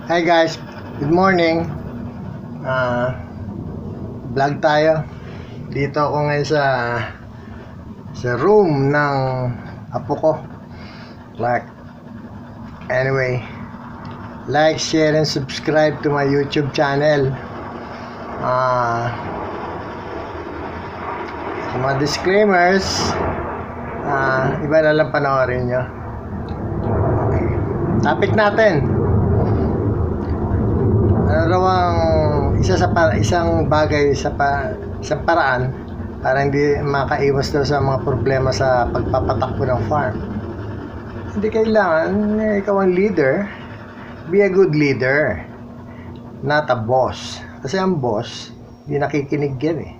Hi guys, good morning. Vlog tayo. Dito ako ngayon sa room ng apo ko, Clark. Anyway, like, share, and subscribe to my YouTube channel. Mga disclaimers, iba na lang panoorin nyo. Okay. Topic natin, ano raw ang isang bagay isang paraan para hindi makaiwas daw sa mga problema sa pagpapatakbo ng farm. Hindi kailangan ikaw ang leader. Be a good leader, not a boss. Kasi ang boss, hindi nakikinig yan eh.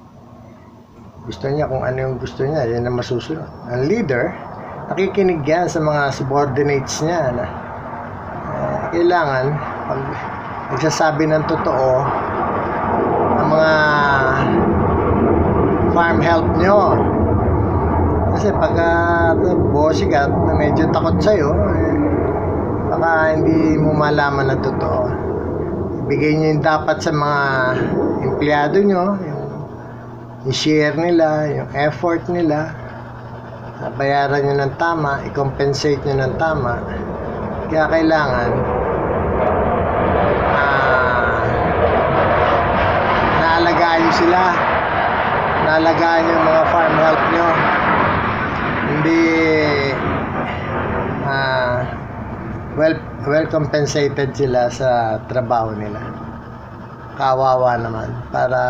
Gusto niya kung ano yung gusto niya, yan ang masusunod. Ang leader, nakikinig yan sa mga subordinates niya na kailangan pag nagsasabi ng totoo ang mga farm help nyo. Kasi pagka bossy ka na medyo takot sa'yo, baka hindi mo malaman ng totoo. Ibigay nyo yung dapat sa mga empleyado nyo, yung share nila, yung effort nila, bayaran nyo ng tama, i-compensate nyo ng tama. Kaya kailangan naalagaan nyo sila, naalagaan nyo yung mga farm help nyo, hindi well compensated sila sa trabaho nila. Kawawa naman, para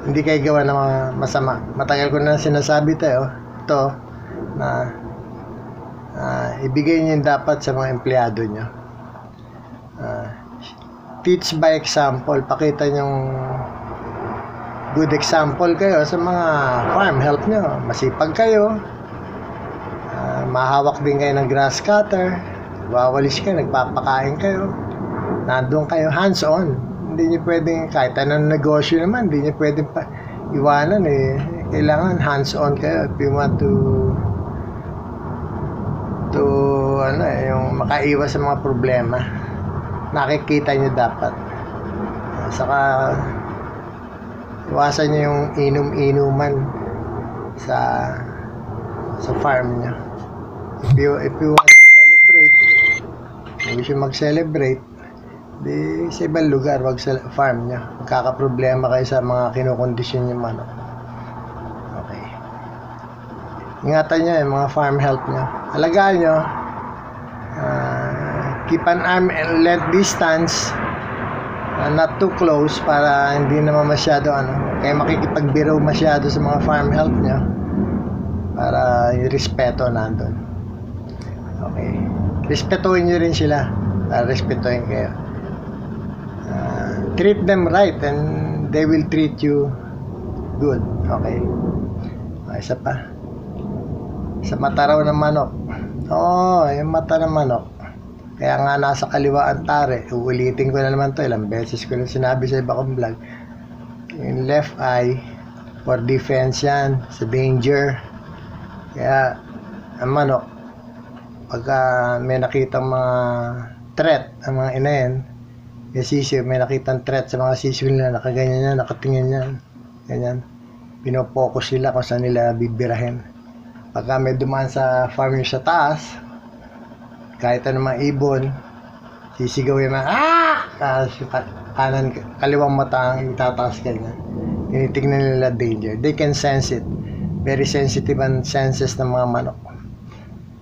hindi kayo gawa ng mga masama. Matagal ko na sinasabi ito na ibigay nyo yung dapat sa mga empleyado nyo. Teach by example. Pakita nyong good example kayo sa mga farm help nyo. Masipag kayo, mahawak din kayo ng grass cutter, wawalis kayo, nagpapakain kayo, nandun kayo, hands on. Hindi nyo pwedeng, kahit anong negosyo naman, hindi nyo pwedeng iwanan eh. Kailangan hands on kayo if you want to yung makaiwas sa mga problema. Nakikita nyo dapat. Saka iwasan nyo yung inom-inuman sa farm nyo. If you want to celebrate, wish you mag-celebrate, di sa ibang lugar, wag sa farm nyo. Magkakaproblema kayo sa mga kinukondisyon nyo manok. Okay. Ingatan nyo yung mga farm help nyo. Alagaan nyo. Keep an arm and length distance, not too close para hindi naman masyado kaya makikipagbiro masyado sa mga farm help nyo, para yung respeto nandun. Okay, respetuhin nyo rin sila para respetuhin kayo. Treat them right and they will treat you good. Okay, isa pa, sa mata raw ng manok. Yung mata ng manok, kaya nga nasa kaliwa ang tare. Uulitin ko na naman to, ilang beses ko na sinabi sa iba kong vlog. Yung left eye for defense yan, sa danger. Kaya ang manok, pagka may nakitang mga threat, ang mga inayin, yung sisiw, may nakitang threat sa mga sisiw nila, nakaganyan yan, nakatingin yan, ganyan, pinopokus sila kung saan nila bibirahin. Pagka may dumaan sa farm sa taas, kahit anong mga ibon, sisigaw yung mga kanan, kaliwang mata ang itataas ganyan. Tinitignan nila danger. They can sense it. Very sensitive ang senses ng mga manok.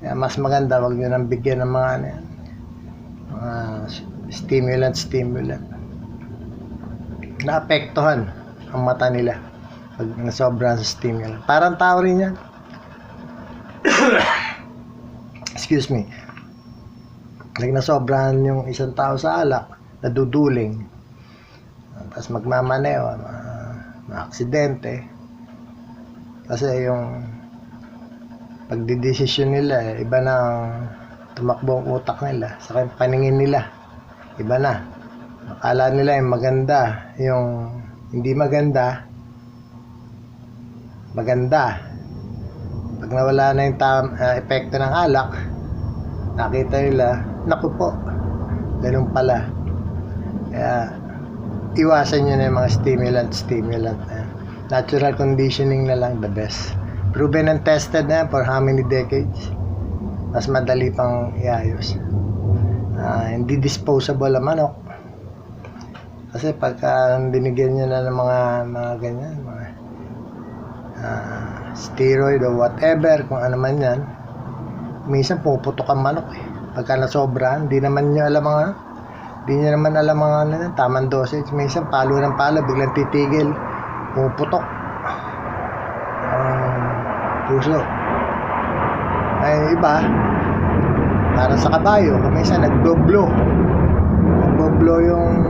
Kaya mas maganda, wag nyo nang bigyan ng mga stimulant. Naapektuhan ang mata nila pag nasobra sa stimulant. Parang tao rin yan. Excuse me. Pag nasobrahan yung isang tao sa alak, naduduling, tapos magmamaneo, na-aksidente. Kasi yung pagdidesisyon nila, iba na ang tumakbo ang utak nila, sa paningin nila, iba na. Akala nila yung maganda, yung hindi maganda, maganda. Pag nawala na yung epekto ng alak, nakita nila, naku po, ganun pala. Kaya, iwasan nyo na yung mga stimulant. Natural conditioning na lang, the best. Proven and tested na for how many decades. Mas madali pang iayos. Hindi disposable ang manok. Kasi pagka binigyan nyo na ng mga ganyan, mga steroid or whatever, kung ano man yan, minsan puputok ang manok eh. Pagka nasobran, di naman nyo alam mga tamang dosage. Minsan palo ng palo, biglang titigil, puputok puso. Ay iba, para sa kabayo, kung minsan nagboblo yung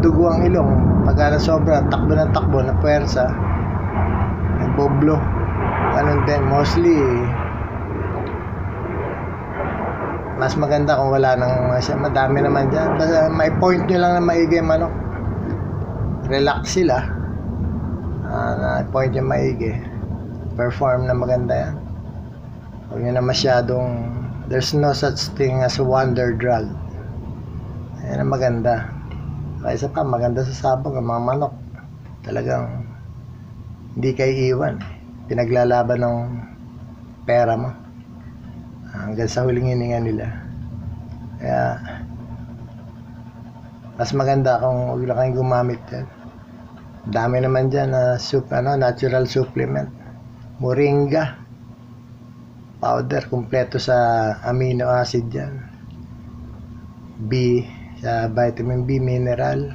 dugo ang ilong. Pagka nasobra, takbo na puwersa, nagboblo. Ganun din, mostly mas maganda kung wala nang madami naman dyan. Basta may point nyo lang na maigi yung manok. Relax sila, point nyo maigi, perform na maganda yan. Huwag nyo na masyadong, there's no such thing as a wonder drug. Yan ang maganda. Kaysa pa, maganda sa sabog ang mga manok. Talagang hindi kayo iwan. Pinaglalaban ng pera mo hanggang sa huling hininga nila. Kaya mas maganda kung huwag lang kayong gumamit yan. Dami naman dyan na natural supplement. Moringa powder, kumpleto sa amino acid yan. Sa vitamin B, mineral,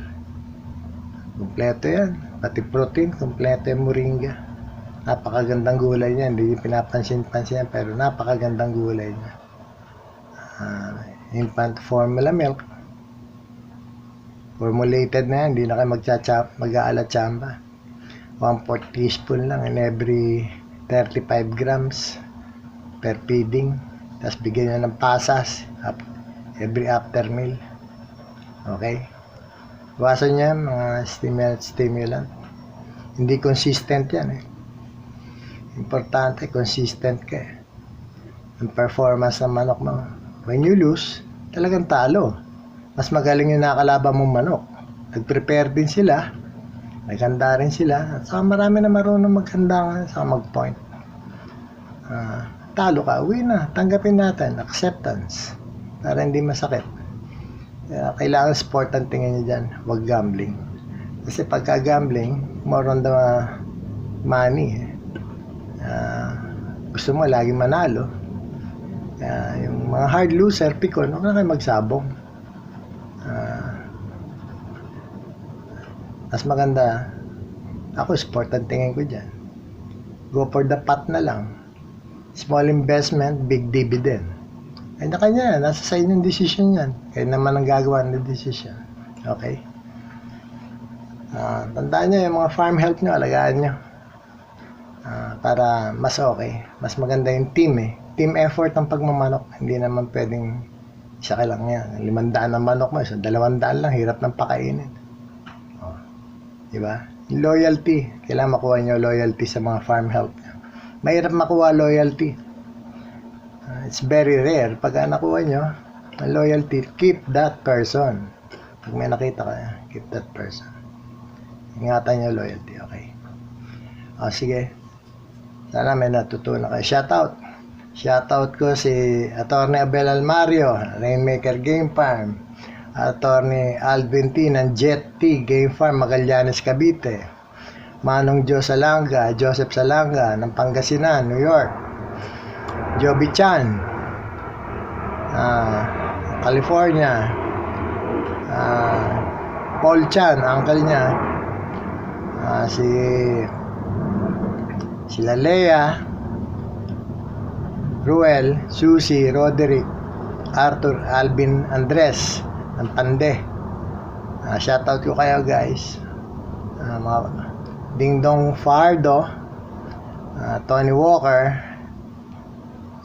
kumpleto yan. Pati protein, kumpleto yung moringa. Napakagandang gulay niya, hindi yung pinapansin-pansin, pero napakagandang gulay niya. Infant formula milk, formulated na yan, hindi na kayo mag-aalat tsamba. 1/4 teaspoon lang in every 35 grams per feeding. Tapos bigyan nyo ng pasas every after meal. Okay? Iwasan niya mga stimulant. Hindi consistent yan eh. Importante, consistent ka eh. Ang performance ng manok mo. When you lose, talagang talo. Mas magaling yung nakalaban mong manok. Nag-prepare din sila. Naghanda rin sila. At saka marami na marunong maghanda sa mag-point. Talo ka, uwi na. Tanggapin natin. Acceptance. Para hindi masakit. Kailangan sport ang tingin nyo dyan. Huwag gambling. Kasi pagka gambling, more on the money. Gusto mo laging manalo. Yung mga hard loser, pikon, huwag na kayo magsabong. Mas maganda, ako sport ang tingin ko dyan. Go for the pot na lang. Small investment, big dividend. Ay na kanya, nasa sa inyong decision yan. Kayo naman ang gagawa ng decision. Okay? Tandaan nyo, yung mga farm health nyo, alagaan nyo. Para mas okay. Mas maganda yung team eh. Team effort ang pagmamanok. Hindi naman pwedeng isa ka lang yan. 500 ang manok mo, so 200 lang, hirap ng pakainin. Diba? Loyalty. Kailangan makuha nyo loyalty sa mga farm health. Mahirap makuha loyalty. It's very rare. Pag nakuha nyo ang loyalty, keep that person. Pag may nakita ka, keep that person. Ingatan nyo loyalty, okay? Sige. Sana may natutunan kayo. Shoutout ko si Atty. Abel Almario, Rainmaker Game Farm. Atty. Alvin T. ng Jet T Game Farm, Magallanes, Cavite. Manong Joseph Salanga ng Pangasinan, New York. Joby Chan, California. Paul Chan, uncle niya. Sila Lea, Ruel, Susie, Roderick, Arthur, Alvin, Andres ng Pande. Shoutout ko kayo guys. Mga Dingdong Fardo, Tony Walker,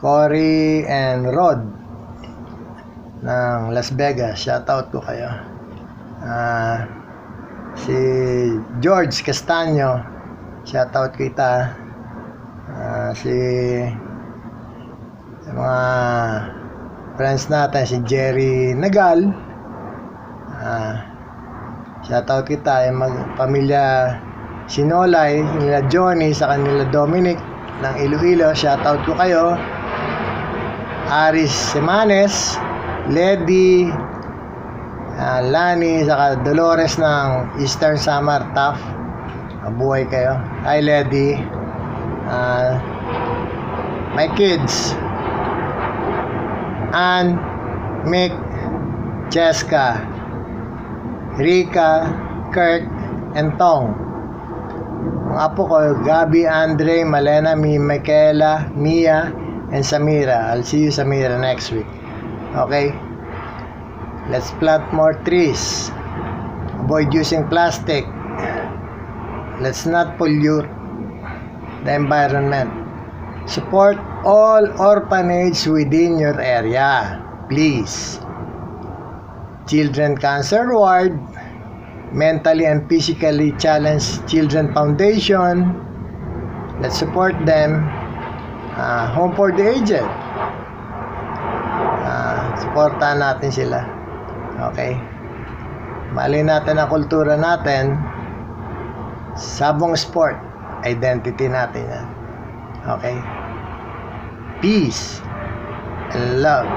Cory and Rod ng Las Vegas. Shoutout ko kayo. Si George Castaño, shoutout kita. Si mga friends natin, si Jerry Nagal, Shoutout kita yung pamilya Sinolay, nila Johnny sa kanila Dominic ng Iloilo. Shoutout ko kayo. Aris Semanes, Lady, Lani, saka Dolores ng Eastern Samar Taft. Mabuhay kayo. Hi Lady. My kids, Ann, Mick, Cheska, Rika, Kurt, and Tong. Ang apo ko, Gabi, Andre, Malena, Michaela, Mia, and Samira. I'll see you, Samira, next week. Okay? Let's plant more trees. Avoid using plastic. Let's not pollute the environment. Support all orphanage within your area. Please. Children Cancer Ward, Mentally and Physically Challenged Children Foundation. Let's support them. Home for the Aged. Supportahan natin sila. Okay? Mali natin ang kultura natin. Sabong sport. Identity natin yan. Okay? Peace and love.